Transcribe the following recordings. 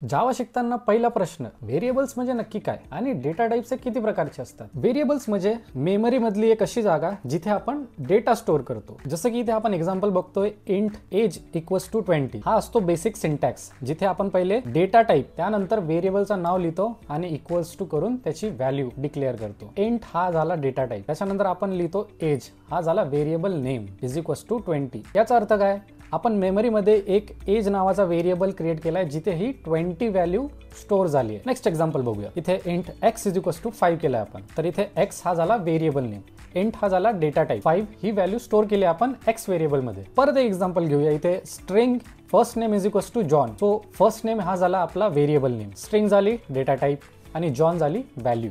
जावा शिकताना पहिला प्रश्न, व्हेरिएबल्स म्हणजे नक्की काय आणि डेटा टाइप्स किती प्रकारचे असतात? व्हेरिएबल्स म्हणजे मेमरी मधली एक अशी जागा जिथे आपण डेटा स्टोअर करतो. जसं की इथे आपण एक्झाम्पल बघतोय, इंट एज इक्वल्स टू 20. हा असतो बेसिक सिंटॅक्स, जिथे आपण पहिले डेटा टाइप त्यानंतर व्हेरिएबलचं नाव लिहितो आणि इक्वल्स टू करून त्याची व्हॅल्यू डिक्लेअर करतो. इंट हा झाला डेटा टाइप. त्याच्यानंतर आपण लिहितो एज, हा झाला variable name is equals to 20. याचा अर्थ काय? आपण मेमरीमध्ये एक एज नावाचा व्हेरिएबल क्रिएट केलाय जिथे ही 20 व्हॅल्यू स्टोअर झाली आहे. नेक्स्ट एक्झाम्पल बघूया. इथे int X is equals to 5 केलाय आपण, तर इथे एक्स हा झाला व्हेरिएबल नेम, इंट हा झाला डेटा टाइप, 5 ही व्हॅल्यू स्टोअर केली आपण एक्स व्हेरिएबल मध्ये. परत एक एक्झाम्पल घेऊया. इथे string first name is equals to John, so first name हा झाला आपला व्हेरिएबल नेम, स्ट्रिंग झाली डेटा टाइप आणि जॉन झाली व्हॅल्यू.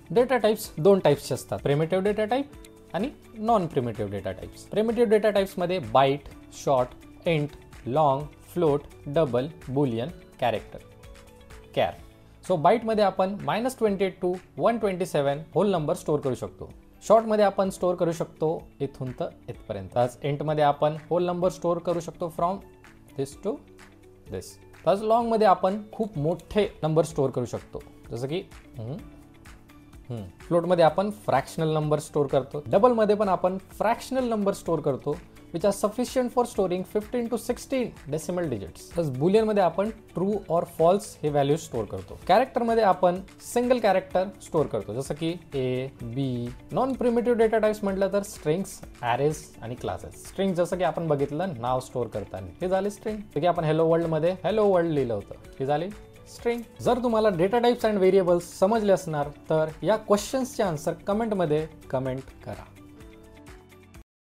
डेटा टाइप्स दोन टाइप्सचे असतात, प्रिमिटिव्ह डेटा टाइप आणि non primitive data types. Primitive data types मध्ये byte, short, int, long, float, double, boolean, character, char. So byte मध्ये आपण -28 to 127 होल नंबर स्टोअर करू शकतो. शॉर्ट मध्ये आपण स्टोअर करू शकतो इथून तर इथपर्यंत. इंट मध्ये आपण होल नंबर स्टोअर करू शकतो फ्रॉम दिस टू दिस. तसं लॉंग मध्ये आपण खूप मोठे नंबर स्टोअर करू शकतो, जसं की फ्लोट मध्ये आपण फ्रॅक्शनल नंबर स्टोअर करतो. डबल मध्ये पण आपण फ्रॅक्शनल नंबर स्टोअर करतो which are sufficient for storing 15 to 16 decimal digits. तसं बुलियन मध्ये आपण ट्रू और फॉल्स हे व्हॅल्यू स्टोअर करतो. कॅरेक्टर मध्ये आपण सिंगल कॅरेक्टर स्टोअर करतो, जसं की ए, बी. नॉन प्रिमिटिव्ह डेटा टाइप्स म्हटलं तर स्ट्रिंग्स, ॲरेज आणि क्लासेस. स्ट्रिंग जसं की आपण बघितलं नाव स्टोअर करताना, हे झाले स्ट्रिंग. जसं की आपण हॅलो वर्ल्ड मध्ये हॅलो वर्ल्ड लिहिलं होतं, हे झाली स्ट्रिंग. जर तुम्हाला डेटा टाइप्स अँड व्हेरिएबल्स समजले असणार तर या क्वेश्चन्सचे आन्सर कमेंटमध्ये कमेंट करा.